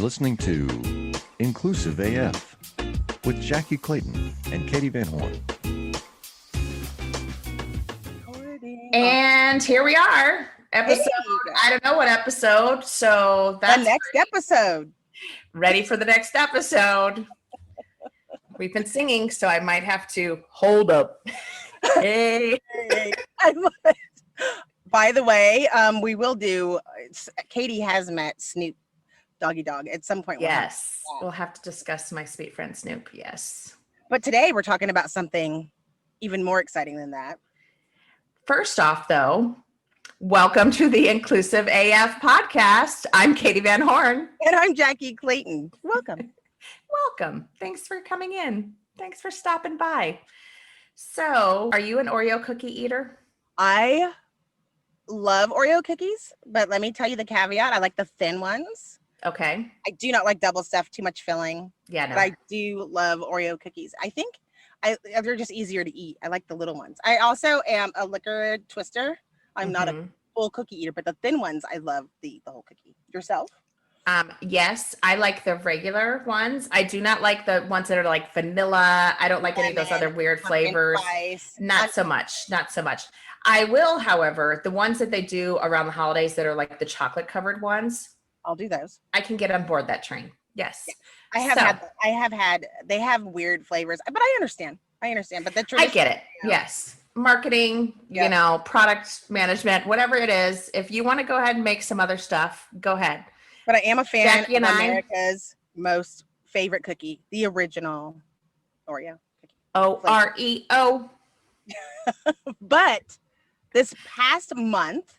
listening to Inclusive AF with Jackye Clayton and Katee Van Horn. And here we are, episode, I don't know what episode, so that's the next episode. Ready for the next episode. We've been singing, so I might have to hold up. Hey. I love it. By the way, we will do, Katee has met Snoop Doggy Dog at some point. Yes, we'll have to discuss my sweet friend Snoop, yes. But today we're talking about something even more exciting than that. First off, though, welcome to the Inclusive AF podcast. I'm Katee Van Horn. And I'm Jackye Clayton. Welcome. Welcome. Thanks for coming in. Thanks for stopping by. So, are you an Oreo cookie eater? I love Oreo cookies, but let me tell you the caveat. I like the thin ones. Okay. I do not like double stuffed, too much filling. Yeah, no. But I do love Oreo cookies. I think they're just easier to eat. I like the little ones. I also am a liquor twister. I'm not a full cookie eater, but the thin ones, I love the whole cookie. Yourself? Yes, I like the regular ones. I do not like the ones that are like vanilla. I don't like any of those other weird flavors. Not so much. I will, however, the ones that they do around the holidays that are like the chocolate covered ones. I'll do those. I can get on board that train. Yes. I have had, they have weird flavors, but I understand. But the I get it. Yes. Marketing, product management, whatever it is. If you want to go ahead and make some other stuff, go ahead. But I am a fan of America's most favorite cookie, the original Oreo cookie. Oreo. But this past month,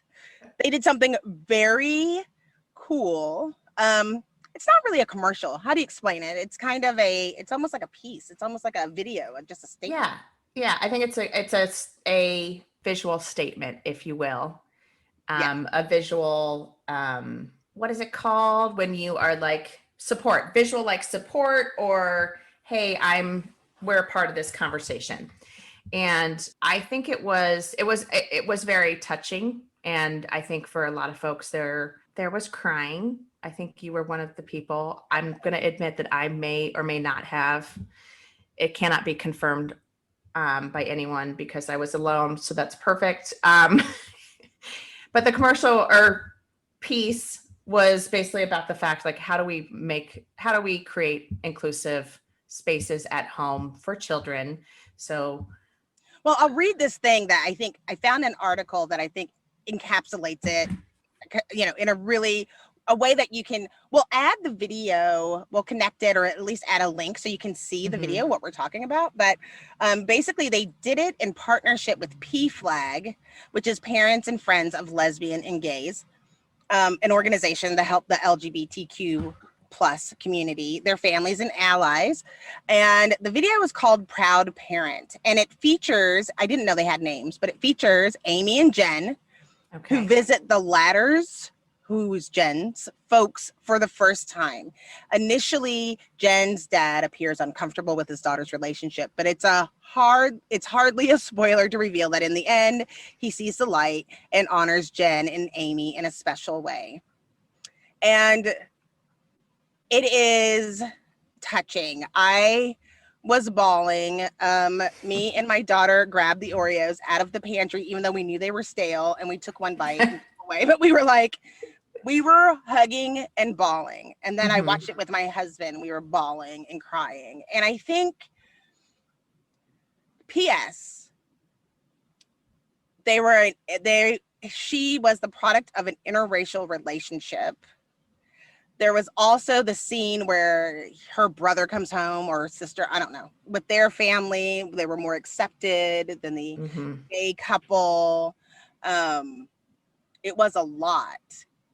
they did something very cool. It's not really a commercial. How do you explain it? It's kind of it's almost like a piece. It's almost like a video, just a statement. Yeah. I think it's a visual statement, if you will. A visual, what is it called when you are like visual, like support, or, hey, we're a part of this conversation. And I think it was very touching. And I think for a lot of folks there was crying. I think you were one of the people. I'm going to admit that I may or may not have. It cannot be confirmed by anyone because I was alone. So that's perfect. But the commercial or piece was basically about the fact, like, how do we create inclusive spaces at home for children? So, well, I'll read this thing that I found an article that I think encapsulates it, in a way that we'll add the video, we'll connect it, or at least add a link so you can see the video, what we're talking about. But basically they did it in partnership with PFLAG, which is Parents and Friends of Lesbian and Gays, an organization to help the LGBTQ plus community, their families and allies. And the video is called Proud Parent. And it features, I didn't know they had names, but it features Amy and Jen, who visit the latter's, who's Jen's, folks for the first time. Initially, Jen's dad appears uncomfortable with his daughter's relationship, but it's hardly a spoiler to reveal that in the end, he sees the light and honors Jen and Amy in a special way. And it is touching. I was bawling. Me and my daughter grabbed the Oreos out of the pantry, even though we knew they were stale, and we took one bite and away. But we were hugging and bawling. And then I watched it with my husband. We were bawling and crying. And I think, P.S., she was the product of an interracial relationship. There was also the scene where her brother comes home, or sister, I don't know, with their family. They were more accepted than the gay couple. It was a lot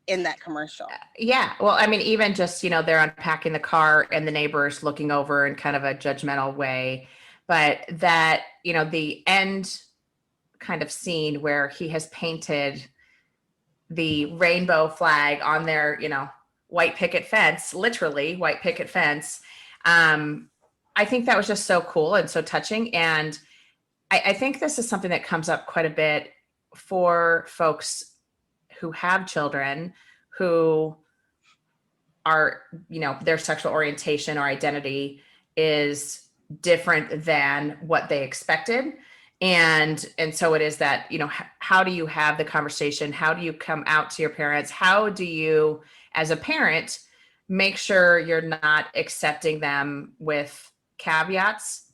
in that commercial. Yeah. Well, I mean, even just, they're unpacking the car and the neighbors looking over in kind of a judgmental way. But that, the end kind of scene where he has painted the rainbow flag on their, white picket fence, literally white picket fence. I think that was just so cool and so touching. And I think this is something that comes up quite a bit for folks who have children who are, their sexual orientation or identity is different than what they expected. And so it is that, how do you have the conversation? How do you come out to your parents? How do you, as a parent, make sure you're not accepting them with caveats?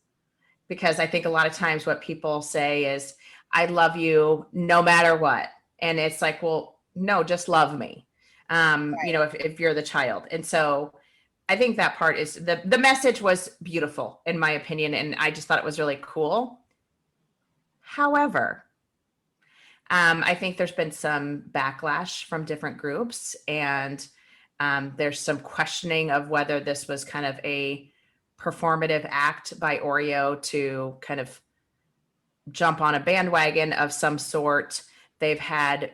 Because I think a lot of times what people say is, I love you no matter what. And it's like, well, no, just love me. Right. If you're the child. And so I think that part is the message was beautiful in my opinion. And I just thought it was really cool. However, I think there's been some backlash from different groups, and there's some questioning of whether this was kind of a performative act by Oreo to kind of jump on a bandwagon of some sort. They've had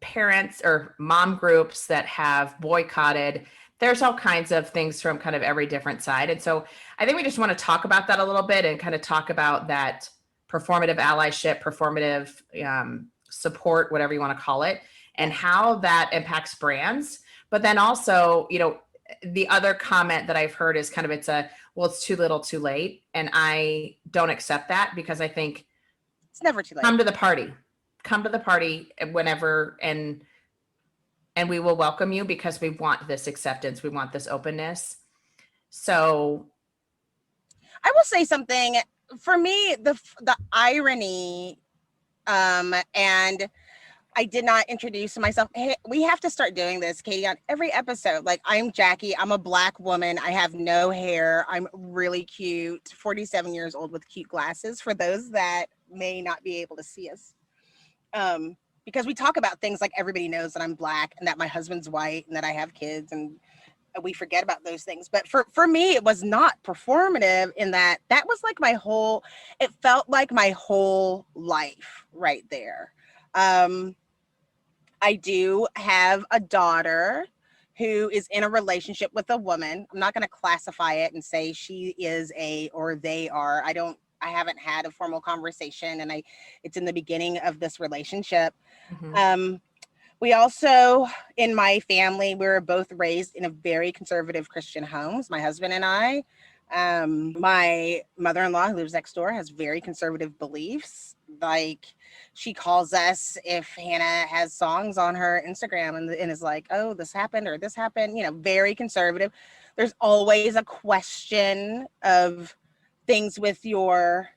parents or mom groups that have boycotted. There's all kinds of things from kind of every different side. And so I think we just want to talk about that a little bit and kind of talk about that performative allyship, performative support, whatever you want to call it, and how that impacts brands. But then also, the other comment that I've heard is kind of, it's too little too late. And I don't accept that, because I think It's never too late. come to the party whenever, and we will welcome you, because we want this acceptance. We want this openness. So I will say something. For me, the irony, and I did not introduce myself. Hey, we have to start doing this, Katee, on every episode. Like, I'm Jackye. I'm a Black woman. I have no hair. I'm really cute. 47 years old with cute glasses, for those that may not be able to see us. Because we talk about things like everybody knows that I'm Black and that my husband's white and that I have kids, and we forget about those things. But for me, it was not performative, in that was like it felt like my whole life right there. I do have a daughter who is in a relationship with a woman. I'm not going to classify it and say she is or they are. I haven't had a formal conversation, and it's in the beginning of this relationship. mm-hmm. We also, in my family, we were both raised in a very conservative Christian homes, my husband and I. My mother-in-law, who lives next door, has very conservative beliefs. Like, she calls us if Hannah has songs on her Instagram and is like, oh, this happened or this happened, very conservative. There's always a question of things with your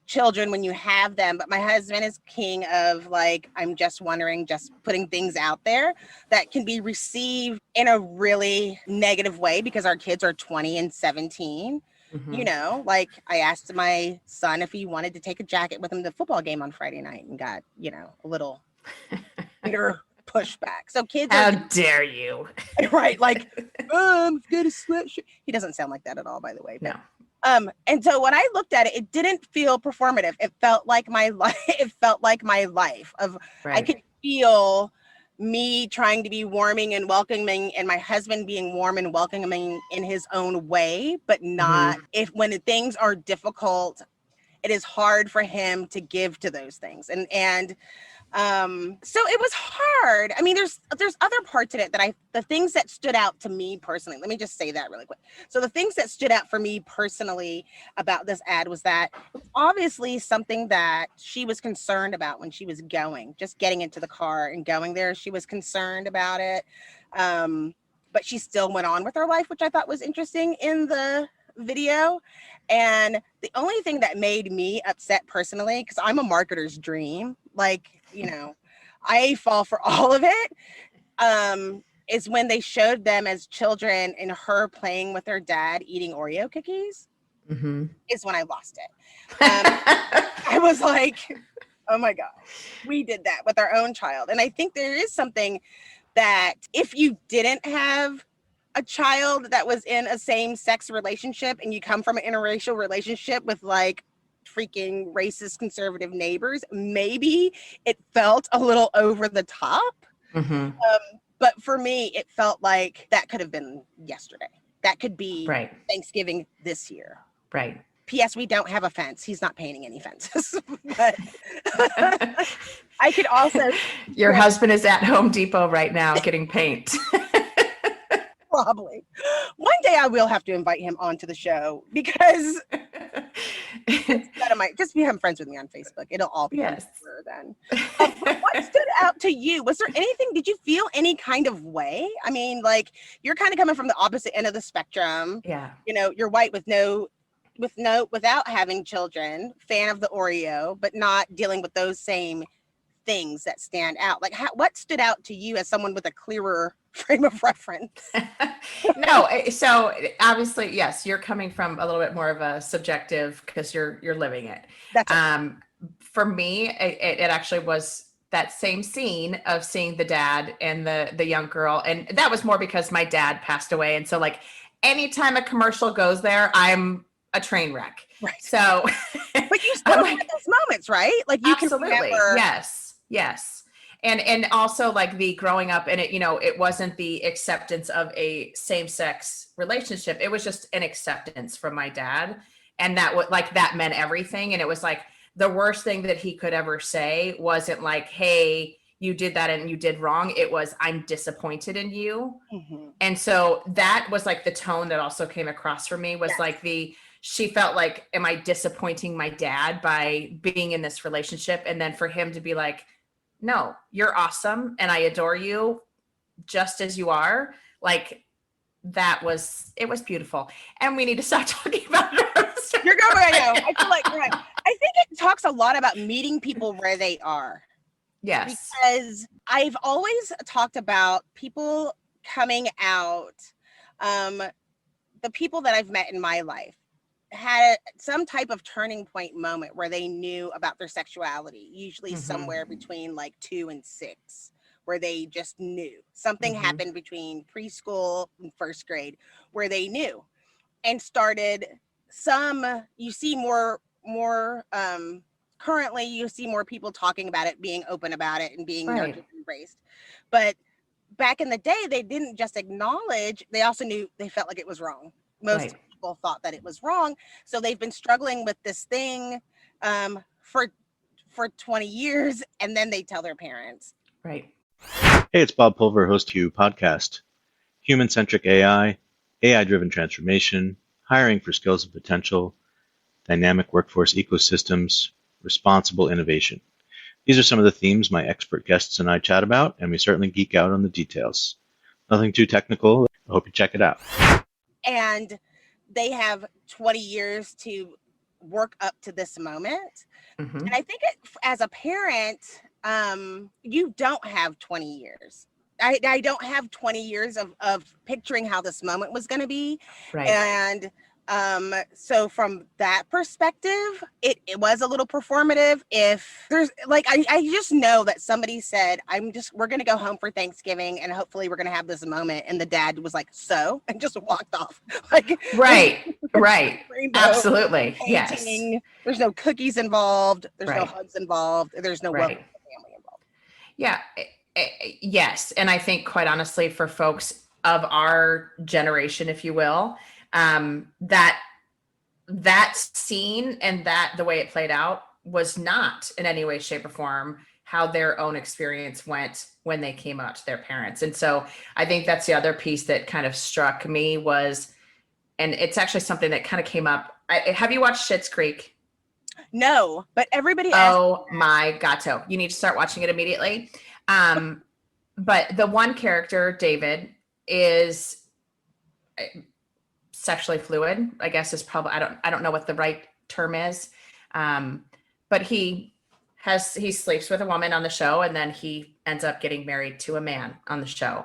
children when you have them. But my husband is king of, like, I'm just wondering, just putting things out there that can be received in a really negative way, because our kids are 20 and 17. Mm-hmm. Like, I asked my son if he wanted to take a jacket with him to the football game on Friday night, and got, a little bitter pushback. So kids How dare you? Right, like, get a sweatshirt. He doesn't sound like that at all, by the way. But, No. And so when I looked at it, it didn't feel performative. It felt like my life. It felt like my life. Right. I could feel me trying to be warming and welcoming, and my husband being warm and welcoming in his own way, but not when things are difficult. It is hard for him to give to those things, and so it was hard. I mean, there's other parts in it that the things that stood out to me personally, let me just say that really quick. So the things that stood out for me personally about this ad was that it's obviously something that she was concerned about when she was just getting into the car and going there. She was concerned about it. But she still went on with her life, which I thought was interesting in the video. And the only thing that made me upset personally, because I'm a marketer's dream, like, I fall for all of it, is when they showed them as children and her playing with her dad eating Oreo cookies, is when I lost it. I was like, oh my God, we did that with our own child. And I think there is something that if you didn't have a child that was in a same-sex relationship and you come from an interracial relationship with, like, freaking racist conservative neighbors, maybe it felt a little over the top. But for me, it felt like that could have been yesterday. That could be Thanksgiving this year. Right. P.S. We don't have a fence. He's not painting any fences. But I could also... Your husband is at Home Depot right now getting paint. wobbly. One day I will have to invite him onto the show because just become friends with me on Facebook. It'll all be Yes. then. But what stood out to you? Was there anything? Did you feel any kind of way? I mean, like you're kind of coming from the opposite end of the spectrum. Yeah. You know, you're white without having children, fan of the Oreo, but not dealing with those same things that stand out. Like what stood out to you as someone with a clearer frame of reference? No, so obviously, yes, you're coming from a little bit more of a subjective because you're living it. That's right. For me, it actually was that same scene of seeing the dad and the young girl, and that was more because my dad passed away, and so like anytime a commercial goes there, I'm a train wreck. Right. So, but you still have those moments, right? Like you absolutely, can remember. Yes. And also like the growing up and it wasn't the acceptance of a same-sex relationship. It was just an acceptance from my dad. And that meant everything. And it was like the worst thing that he could ever say wasn't like, hey, you did that and you did wrong. It was, I'm disappointed in you. Mm-hmm. And so that was like the tone that also came across for me was like she felt like, am I disappointing my dad by being in this relationship? And then for him to be like, no, you're awesome. And I adore you just as you are. Like it was beautiful. And we need to stop talking about it. You're going, I know. I feel like, right. I think it talks a lot about meeting people where they are. Yes. Because I've always talked about people coming out, the people that I've met in my life had some type of turning point moment where they knew about their sexuality, usually somewhere between like 2 and 6, where they just knew something happened between preschool and first grade where they knew and started you see more currently you see more people talking about it, being open about it and being nurtured and embraced. But back in the day, they didn't just acknowledge, they also knew they felt like it was wrong. Most people thought that it was wrong. So they've been struggling with this thing for 20 years, and then they tell their parents. Right. Hey, it's Bob Pulver, host of You Podcast. Human-centric AI, AI-driven transformation, hiring for skills and potential, dynamic workforce ecosystems, responsible innovation. These are some of the themes my expert guests and I chat about, and we certainly geek out on the details. Nothing too technical. I hope you check it out. And they have 20 years to work up to this moment. And I think as a parent, you don't have 20 years. I don't have 20 years of picturing how this moment was going to be. Right. And so from that perspective, it was a little performative. If there's like, I just know that somebody said, we're going to go home for Thanksgiving and hopefully we're going to have this moment. And the dad was like, and just walked off. Like, right. Absolutely. Painting. Yes. There's no cookies involved. There's no hugs involved. There's no welcome to the family involved. Yeah. Yes. And I think quite honestly, for folks of our generation, if you will, that scene and the way it played out was not in any way, shape, or form how their own experience went when they came out to their parents. And so I think that's the other piece that kind of struck me was, and it's actually something that kind of came up. Have you watched Schitt's Creek? No, but everybody Oh my gato. You need to start watching it immediately. But the one character, David, is sexually fluid, I guess is probably, I don't know what the right term is. But he sleeps with a woman on the show and then he ends up getting married to a man on the show.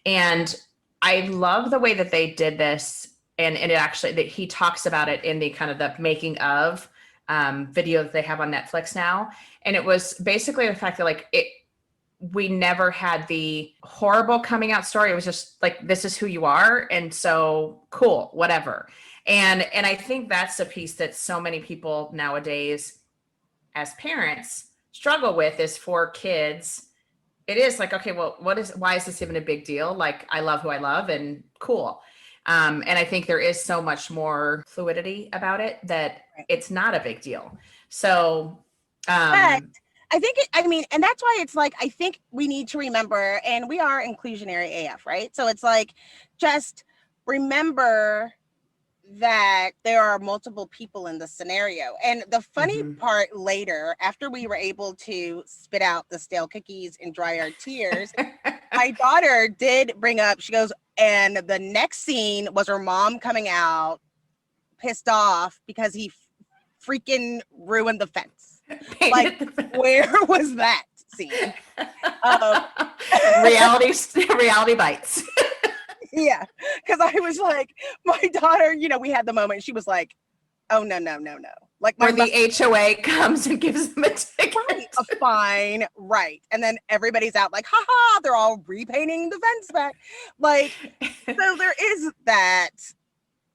And I love the way that they did this. And it actually, that he talks about it in the kind of the making of video that they have on Netflix now. And it was basically the fact that we never had the horrible coming out story. It was just like, this is who you are. And so cool, whatever. And I think that's a piece that so many people nowadays as parents struggle with is for kids. It is like, okay, well, why is this even a big deal? Like, I love who I love and cool. And I think there is so much more fluidity about it that it's not a big deal. So, but I think, and that's why it's like, I think we need to remember, and we are inclusionary AF, right? So it's like, just remember that there are multiple people in the scenario. And the funny part later, after we were able to spit out the stale cookies and dry our tears, my daughter did bring up, she goes, and the next scene was her mom coming out pissed off because he freaking ruined the fence. Like, where was that scene? Reality bites. Yeah, because I was like, my daughter, we had the moment. She was like, "Oh no. Like, where the HOA comes and gives them a ticket. Right, a fine, right? And then everybody's out like, "Ha! They're all repainting the fence back." Like, so there is that.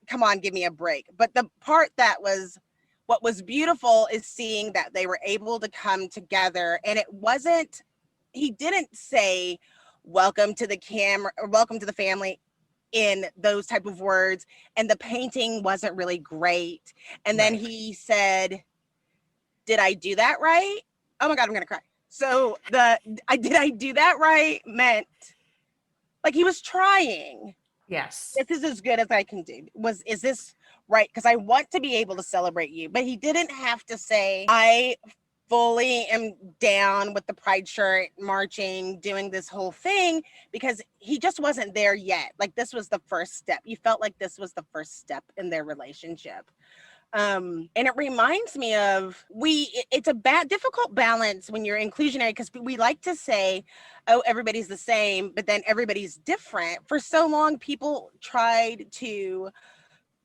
Come on, give me a break. But the part that was, what was beautiful is seeing that they were able to come together, and it wasn't. He didn't say, "Welcome to the camera" or "Welcome to the family" in those type of words, and the painting wasn't really great. And then he said, "Did I do that right?" Oh my God, I'm gonna cry. So did I do that right meant like he was trying. Yes. This is as good as I can do. Is this right? Because I want to be able to celebrate you, but he didn't have to say, "I fully am down with the pride shirt, marching, doing this whole thing," because he just wasn't there yet. Like, this was the first step. You felt like this was the first step in their relationship. And it reminds me of, it's a difficult balance when you're inclusionary, because we like to say, "Oh, everybody's the same," but then everybody's different. For so long, people tried to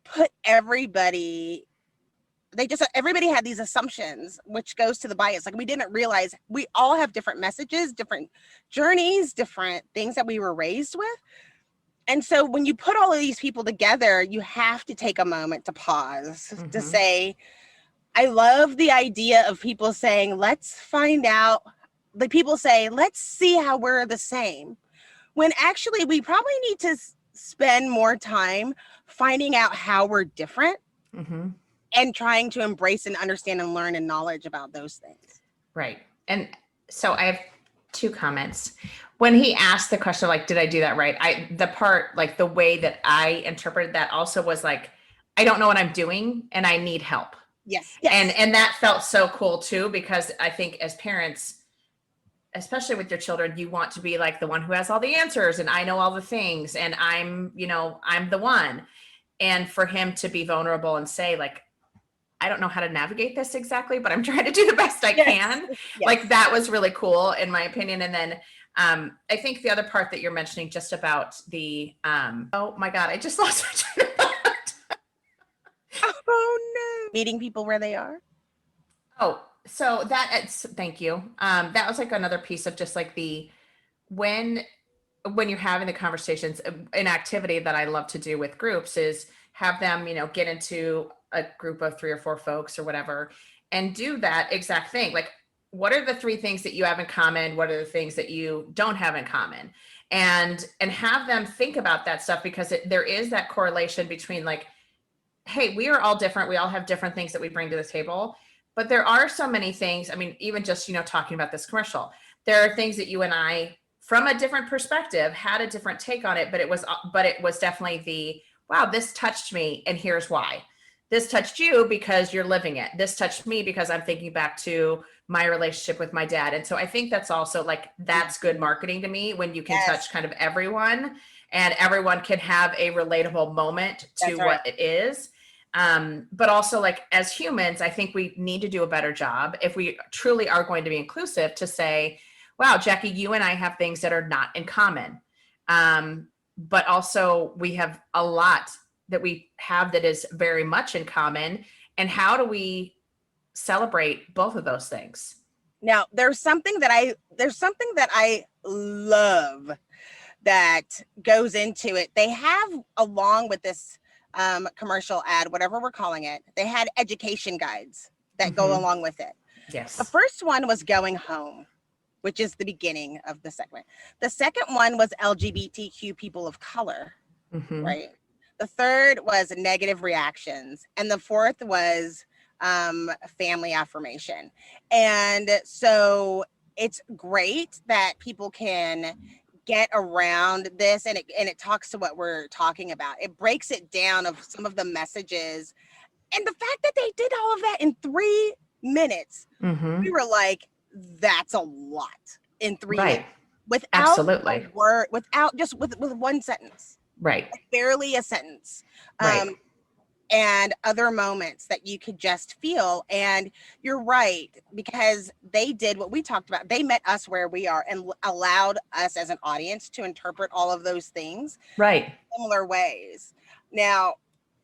put everybody had these assumptions, which goes to the bias. Like, we didn't realize we all have different messages, different journeys, different things that we were raised with. And so when you put all of these people together, you have to take a moment to pause, to say, I love the idea of people saying, "Let's find out." The people say, "Let's see how we're the same," when actually we probably need to spend more time finding out how we're different. And trying to embrace and understand and learn and knowledge about those things. Right. And so I have two comments. When he asked the question, like, "Did I do that right?" The part, like, the way that I interpreted that also was like, I don't know what I'm doing and I need help. Yes. And that felt so cool too, because I think as parents, especially with your children, you want to be like the one who has all the answers and I know all the things and I'm the one. And for him to be vulnerable and say, like, "I don't know how to navigate this exactly, but I'm trying to do the best I can." Yes. Like, that was really cool in my opinion. And then I think the other part that you're mentioning just about the, oh my God, I just lost my train of thought. Oh no. Meeting people where they are. Oh, so thank you. That was like another piece of just like when you're having the conversations, an activity that I love to do with groups is have them, get into a group of 3 or 4 folks or whatever, and do that exact thing. Like, what are the 3 things that you have in common? What are the things that you don't have in common? And have them think about that stuff, because there is that correlation between, like, hey, we are all different. We all have different things that we bring to the table, but there are so many things. I mean, even just, talking about this commercial, there are things that you and I, from a different perspective, had a different take on it, but it was definitely wow, this touched me and here's why. This touched you because you're living it. This touched me because I'm thinking back to my relationship with my dad. And so I think that's also, like, that's good marketing to me, when you can touch kind of everyone and everyone can have a relatable moment to what it is. But also, like, as humans, I think we need to do a better job, if we truly are going to be inclusive, to say, wow, Jackye, you and I have things that are not in common. But also we have a lot that we have that is very much in common. And how do we celebrate both of those things? Now, there's something that I love that goes into it. They have, along with this commercial ad, whatever we're calling it, they had education guides that go along with it. Yes. The first one was going home, which is the beginning of the segment. The second one was LGBTQ people of color, right? The third was negative reactions. And the fourth was family affirmation. And so it's great that people can get around this, and it talks to what we're talking about. It breaks it down of some of the messages, and the fact that they did all of that in 3 minutes, we were like, that's a lot in 3 minutes. Without Absolutely. a word, without just with one sentence. Right. Like barely a sentence. Right. And other moments that you could just feel. And you're right, because they did what we talked about. They met us where we are and allowed us as an audience to interpret all of those things right. in similar ways. Now,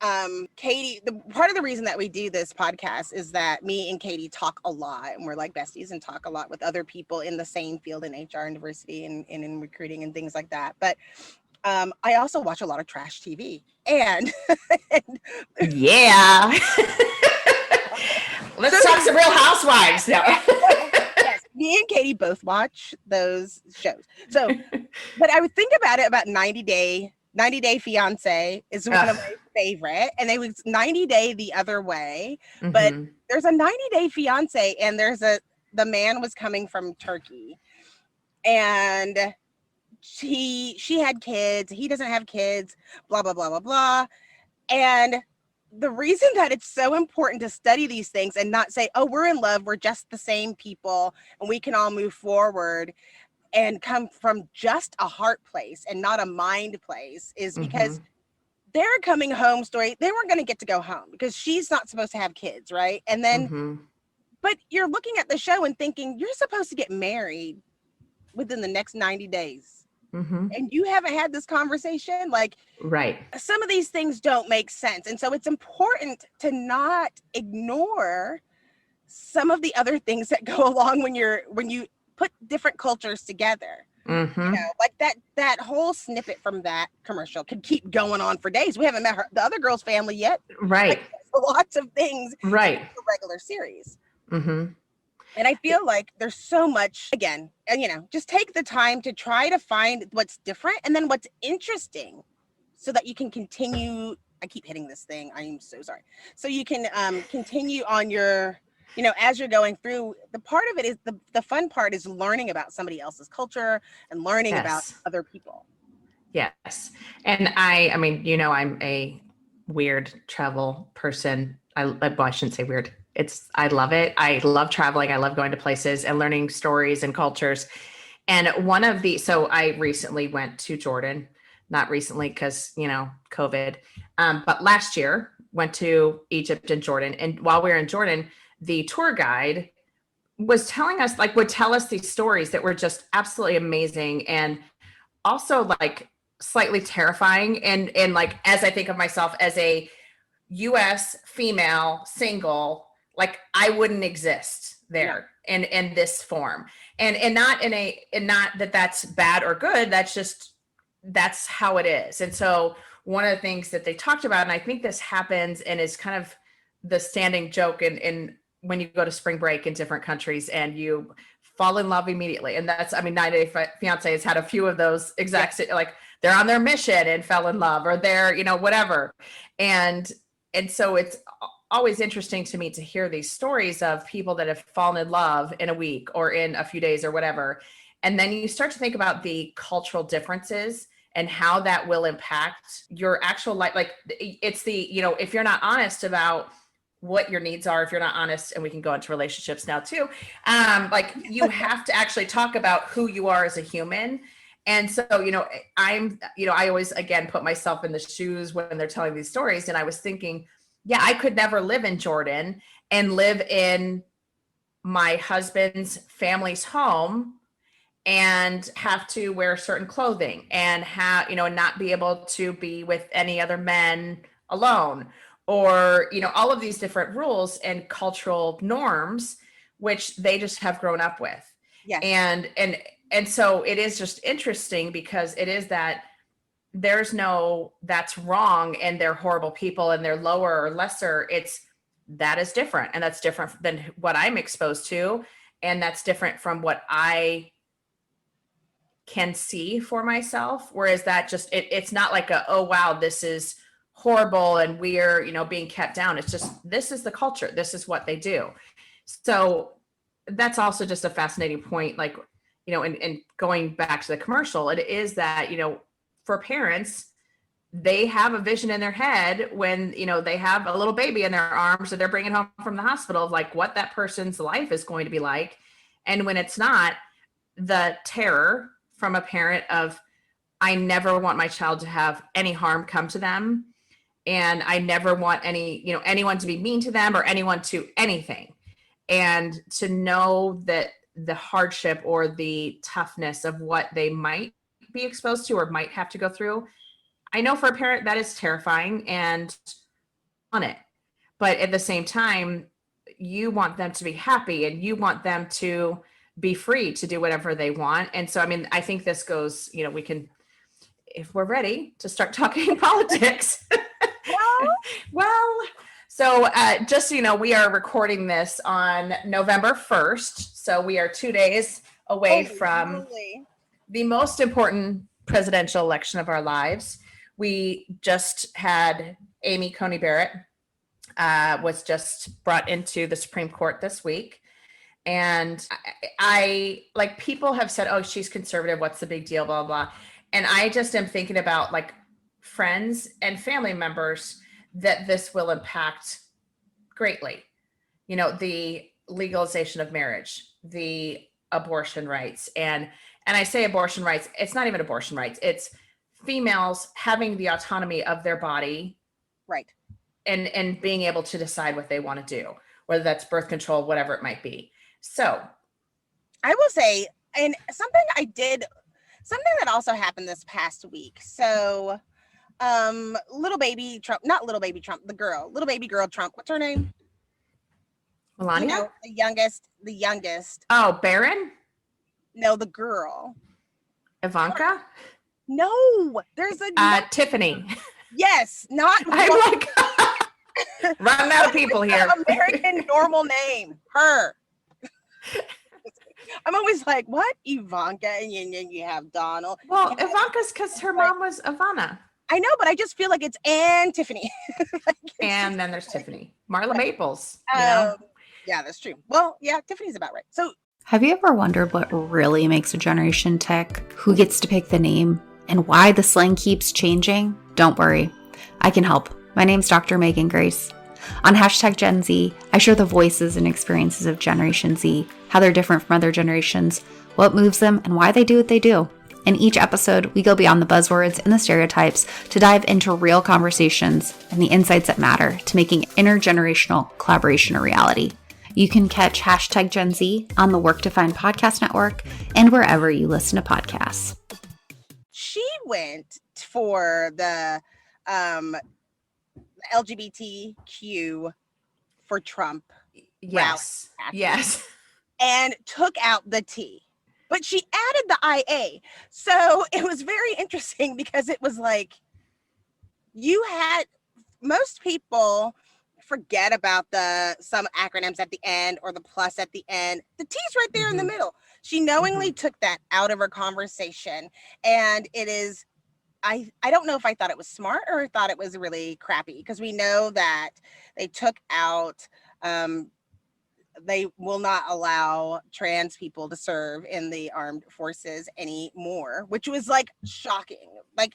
Katee, the part of the reason that we do this podcast is that me and Katee talk a lot, and we're like besties and talk a lot with other people in the same field in HR and diversity and in recruiting and things like that. But I also watch a lot of trash TV, and yeah. Let's talk some Real Housewives now. Yes, me and Katee both watch those shows. So, but I would think about it about 90 Day Fiance is one of my favorite, and it was 90 Day the other way. But there's a 90 Day Fiance, and the man was coming from Turkey, and she had kids, he doesn't have kids, blah blah blah blah blah. And the reason that it's so important to study these things and not say, oh, we're in love, we're just the same people and we can all move forward and come from just a heart place and not a mind place, is because their coming home story, they weren't going to get to go home because she's not supposed to have kids, right? And then but you're looking at the show and thinking you're supposed to get married within the next 90 days. And you haven't had this conversation. Like, right. Some of these things don't make sense. And so it's important to not ignore some of the other things that go along when you put different cultures together. You know, like that whole snippet from that commercial could keep going on for days. We haven't met the other girl's family yet. Right. Like, lots of things. Right. In the regular series. And I feel like there's so much, again, and just take the time to try to find what's different and then what's interesting so that you can continue. I keep hitting this thing. I am so sorry. So you can continue on your, as you're going through. The part of it is the fun part is learning about somebody else's culture and learning about other people. Yes. And I mean, I'm a weird travel person. I shouldn't say weird. I love it. I love traveling. I love going to places and learning stories and cultures. And so I recently went to Jordan, not recently because, COVID, but last year went to Egypt and Jordan. And while we were in Jordan, the tour guide was telling us, would tell us these stories that were just absolutely amazing. And also slightly terrifying. And as I think of myself as a US female single, I wouldn't exist there in this form, and not not that that's bad or good. That's how it is. And so one of the things that they talked about, and I think this happens and is kind of the standing joke in when you go to spring break in different countries and you fall in love immediately. And that's, 90 Day Fiance has had a few of those exact, they're on their mission and fell in love, or they're, whatever. And so it's always interesting to me to hear these stories of people that have fallen in love in a week or in a few days or whatever. And then you start to think about the cultural differences and how that will impact your actual life. It's if you're not honest about what your needs are, if you're not honest, and we can go into relationships now too, you have to actually talk about who you are as a human. And so, I always, again, put myself in the shoes when they're telling these stories. And I was thinking, I could never live in Jordan and live in my husband's family's home and have to wear certain clothing and not be able to be with any other men alone, or, all of these different rules and cultural norms, which they just have grown up with. Yes. And so it is just interesting because it is that there's no, that's wrong and they're horrible people and they're lower or lesser. That is different. And that's different than what I'm exposed to. And that's different from what I can see for myself. Whereas that just, it's not like oh, wow, this is horrible and we're, being kept down. It's just, this is the culture. This is what they do. So that's also just a fascinating point. Like, and going back to the commercial, it is that, for parents, they have a vision in their head when, they have a little baby in their arms or they're bringing home from the hospital of like what that person's life is going to be like. And when it's not, the terror from a parent of, I never want my child to have any harm come to them. And I never want anyone to be mean to them or anyone to anything. And to know that the hardship or the toughness of what they might be exposed to or might have to go through, I know for a parent that is terrifying and on it. But at the same time, you want them to be happy and you want them to be free to do whatever they want. And so, I think this goes, we can, if we're ready to start talking politics. Well, so just so you know, we are recording this on November 1st. So we are 2 days away from the most important presidential election of our lives. We just had Amy Coney Barrett was just brought into the Supreme Court this week. And I like, people have said, oh, she's conservative. What's the big deal? Blah, blah. And I just am thinking about like friends and family members that this will impact greatly. The legalization of marriage, the abortion rights. And I say abortion rights, it's not even abortion rights. It's females having the autonomy of their body. Right. And being able to decide what they want to do, whether that's birth control, whatever it might be. So I will say, and something that also happened this past week. So little baby Trump, little baby girl Trump, what's her name? Melania? The youngest. Oh, Barron? No, the girl. Ivanka? No, there's a Tiffany. Yes, not I'm like running out of people here. American normal name. Her. I'm always like, what? Ivanka, and you have Donald. Well, Ivanka's because her mom was Ivana. I know, but I just feel like it's Ann Tiffany. And then there's Tiffany. Marla Maples. Yeah, that's true. Well, yeah, Tiffany's about right. So have you ever wondered what really makes a generation tick? Who gets to pick the name? And why the slang keeps changing? Don't worry, I can help. My name's Dr. Megan Grace. On hashtag Gen Z, I share the voices and experiences of Generation Z, how they're different from other generations, what moves them, and why they do what they do. In each episode, we go beyond the buzzwords and the stereotypes to dive into real conversations and the insights that matter to making intergenerational collaboration a reality. You can catch hashtag Gen Z on the Work to Find podcast network and wherever you listen to podcasts. She went for the LGBTQ for Trump. Yes. Yes. And took out the T, but she added the IA. So it was very interesting because it was like, most people forget about some acronyms at the end or the plus at the end. The T's right there in the middle. She knowingly took that out of her conversation. And it is, I don't know if I thought it was smart or I thought it was really crappy, because we know that they took out, they will not allow trans people to serve in the armed forces anymore, which was like shocking. Like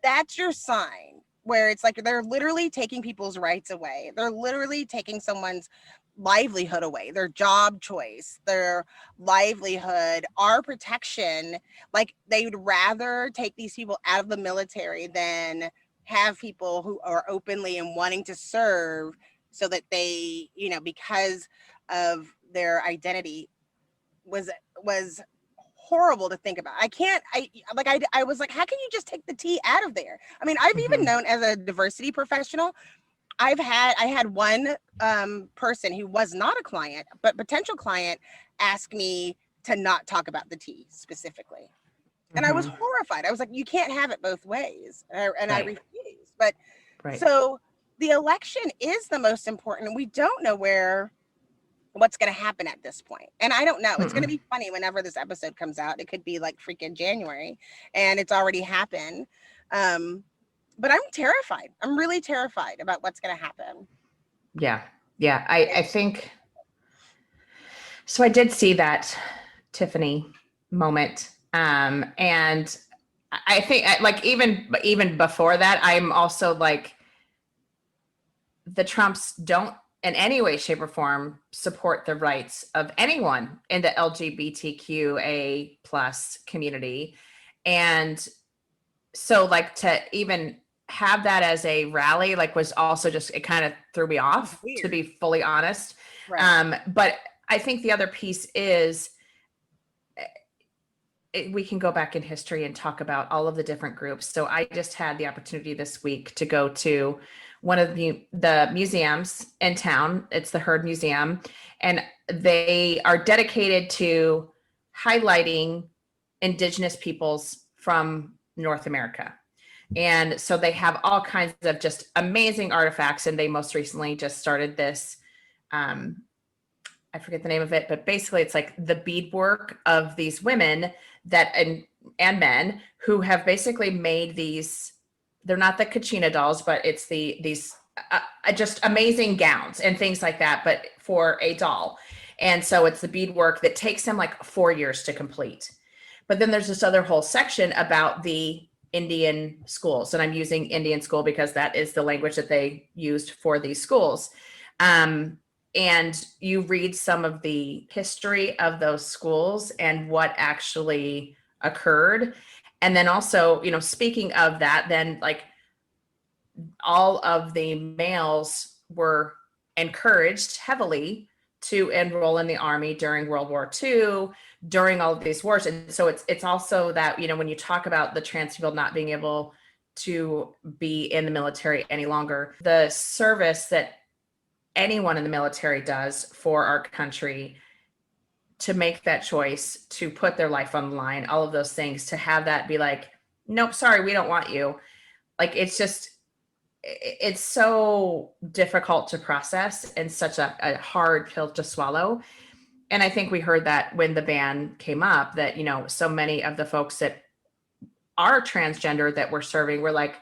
that's your sign where it's like they're literally taking people's rights away. They're literally taking someone's livelihood away, their job choice, their livelihood, our protection. Like they would rather take these people out of the military than have people who are openly and wanting to serve, so that they, because of their identity was horrible to think about. I was like, how can you just take the T out of there? I mean, I've even known as a diversity professional, I had one person who was not a client, but potential client, ask me to not talk about the T specifically. And I was horrified. I was like, you can't have it both ways. And I refused. But so the election is the most important. We don't know what's going to happen at this point. And I don't know. It's going to be funny whenever this episode comes out. It could be like freaking January and it's already happened. but I'm terrified. I'm really terrified about what's going to happen. Yeah. I think so. I did see that Tiffany moment. And I think like even before that, I'm also like, the Trumps don't in any way, shape, or form support the rights of anyone in the LGBTQA plus community. And so like to even have that as a rally, like was also just, it kind of threw me off, to be fully honest. Right. But I think the other piece is we can go back in history and talk about all of the different groups. So I just had the opportunity this week to go to one of the museums in town. It's the Heard Museum, and they are dedicated to highlighting Indigenous peoples from North America. And so they have all kinds of just amazing artifacts. And they most recently just started this, I forget the name of it, but basically it's like the beadwork of these women that and men who have basically made these. They're not the Kachina dolls, but it's these just amazing gowns and things like that, but for a doll. And so it's the beadwork that takes them like 4 years to complete. But then there's this other whole section about the Indian schools. And I'm using Indian school because that is the language that they used for these schools. And you read some of the history of those schools and what actually occurred. And then also, you know, speaking of that, then like all of the males were encouraged heavily to enroll in the army during World War II, during all of these wars. And so it's also that, you know, when you talk about the trans people not being able to be in the military any longer, the service that anyone in the military does for our country, to make that choice, to put their life on the line, all of those things, to have that be like, nope, sorry, we don't want you. Like, it's just, it's so difficult to process and such a hard pill to swallow. And I think we heard that when the ban came up, that, you know, so many of the folks that are transgender that we're serving were like,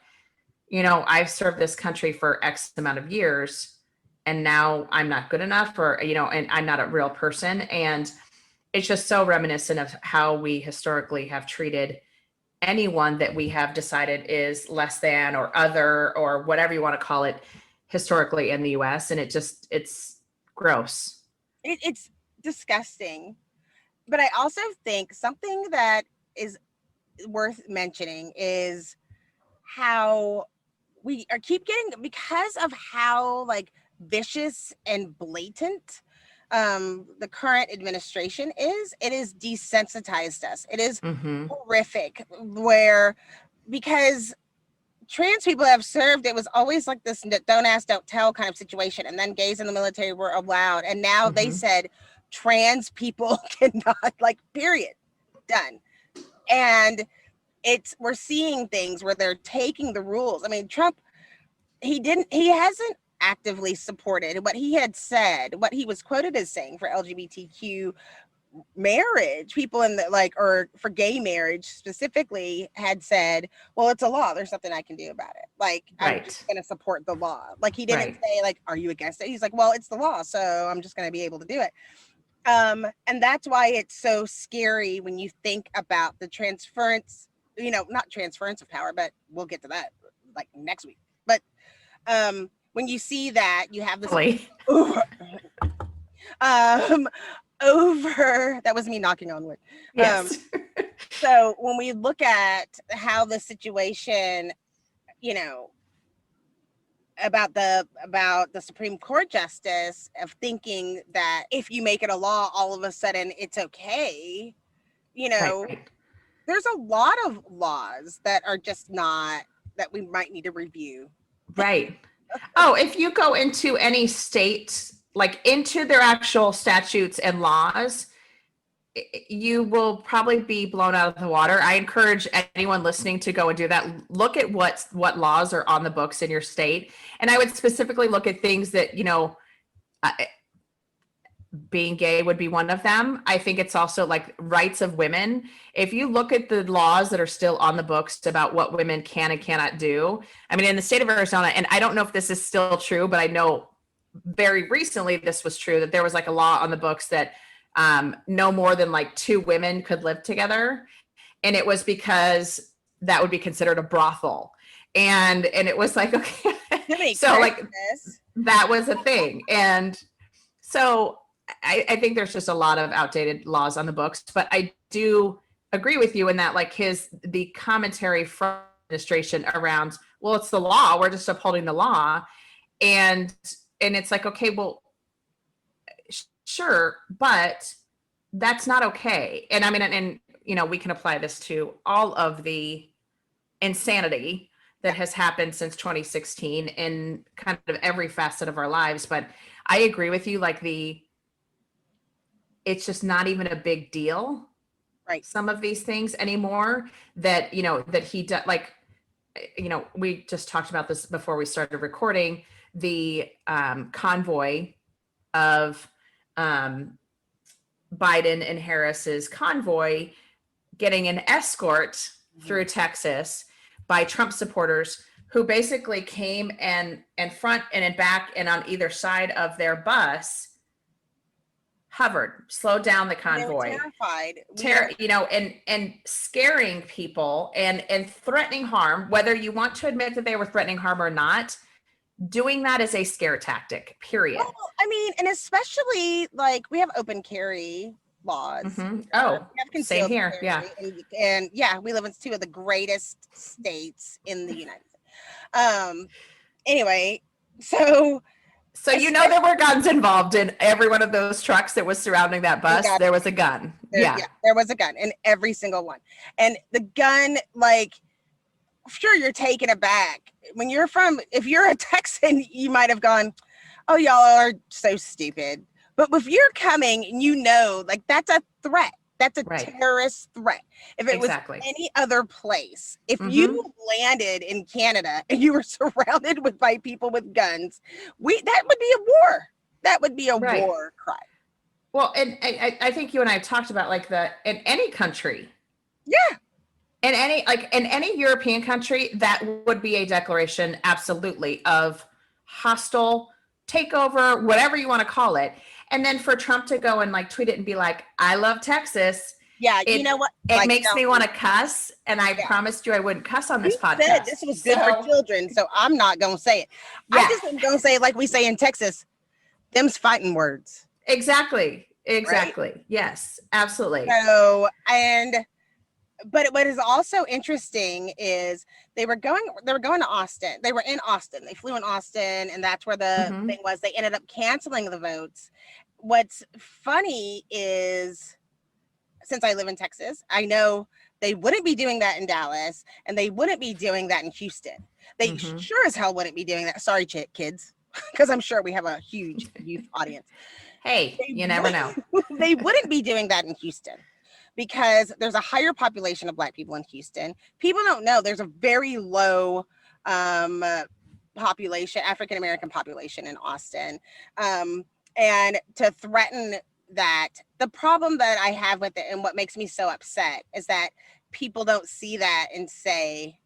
you know, I've served this country for X amount of years, and now I'm not good enough, or, you know, and I'm not a real person. And it's just so reminiscent of how we historically have treated anyone that we have decided is less than or other or whatever you want to call it historically in the US. And it's gross. It's disgusting. But I also think something that is worth mentioning is how we are keep getting, because of how like vicious and blatant the current administration is, it is desensitized us. It is horrific, where because trans people have served, it was always like this don't ask, don't tell kind of situation. And then gays in the military were allowed. And now they said trans people cannot, like, period, done. And we're seeing things where they're taking the rules. I mean, Trump, he hasn't actively supported what he had said, what he was quoted as saying for LGBTQ marriage, people in the like, or for gay marriage specifically, had said, well, it's a law, there's nothing I can do about it. Like, I'm just going to support the law. Like, he didn't say like, are you against it? He's like, well, it's the law, so I'm just going to be able to do it. And that's why it's so scary when you think about the transference, you know, not transference of power, but we'll get to that like next week. But when you see that, you have this over, that was me knocking on wood. Yes. So when we look at how the situation, you know, about the Supreme Court justice of thinking that if you make it a law, all of a sudden it's okay, you know, there's a lot of laws that are just not, that we might need to review. Right. Oh, if you go into any state, like into their actual statutes and laws, you will probably be blown out of the water. I encourage anyone listening to go and do that. Look at what laws are on the books in your state. And I would specifically look at things that, you know, being gay would be one of them. I think it's also like rights of women. If you look at the laws that are still on the books about what women can and cannot do, I mean, in the state of Arizona, and I don't know if this is still true, but I know very recently this was true, that there was like a law on the books that no more than like 2 women could live together. And it was because that would be considered a brothel. And it was like, okay, so like that was a thing. And so I think there's just a lot of outdated laws on the books, but I do agree with you in that like the commentary from administration around, well, it's the law, we're just upholding the law. And it's like, okay, well, sure, but that's not okay. And I mean, and you know, we can apply this to all of the insanity that has happened since 2016 in kind of every facet of our lives. But I agree with you, like it's just not even a big deal. Right. Some of these things anymore that, you know, that he does, like, you know, we just talked about this before we started recording, the convoy of Biden and Harris's convoy getting an escort through Texas by Trump supporters who basically came and front and in back and on either side of their bus hovered, slowed down the convoy. They were terrified. You know, and scaring people and threatening harm, whether you want to admit that they were threatening harm or not. Doing that is a scare tactic, period. Well, I mean, and especially like we have open carry laws. Mm-hmm. Oh, same here. Carry, Yeah. And yeah, we live in 2 of the greatest states in the United States. Anyway, so you know there were guns involved in every one of those trucks that was surrounding that bus. There was a gun. Yeah, there was a gun in every single one. And the gun, like, sure, you're taken aback. When if you're a Texan, you might have gone, oh, y'all are so stupid. But if you're coming and you know, like, that's a threat. That's a terrorist threat. If it was any other place, if you landed in Canada and you were surrounded by people with guns, that would be a war. That would be a war crime. Well, and I think you and I have talked about like in any country. Yeah. In any European country, that would be a declaration, absolutely, of hostile takeover, whatever you want to call it. And then for Trump to go and like tweet it and be like, I love Texas. Yeah, you know what? It makes me want to cuss. And I promised you I wouldn't cuss on this podcast. Said this was good for children, so I'm not going to say it. Yeah. I just am going to say, like we say in Texas, them's fighting words. Exactly. Right? Yes, absolutely. So, but what is also interesting is they were going to Austin. They were in Austin. They flew in Austin, and that's where the thing was. They ended up canceling the votes. What's funny is, since I live in Texas, I know they wouldn't be doing that in Dallas, and they wouldn't be doing that in Houston. They sure as hell wouldn't be doing that. Sorry, kids, because I'm sure we have a huge youth audience. Hey, you never know. They wouldn't be doing that in Houston, because there's a higher population of Black people in Houston. People don't know there's a very low population, African-American population in Austin. And to threaten that, the problem that I have with it and what makes me so upset is that people don't see that and say,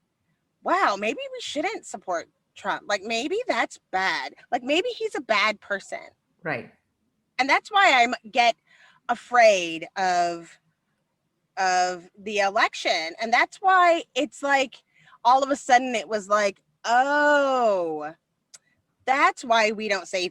wow, maybe we shouldn't support Trump. Like, maybe that's bad. Like, maybe he's a bad person. Right. And that's why I get afraid of the election. And that's why it's like all of a sudden it was like, oh, that's why we don't say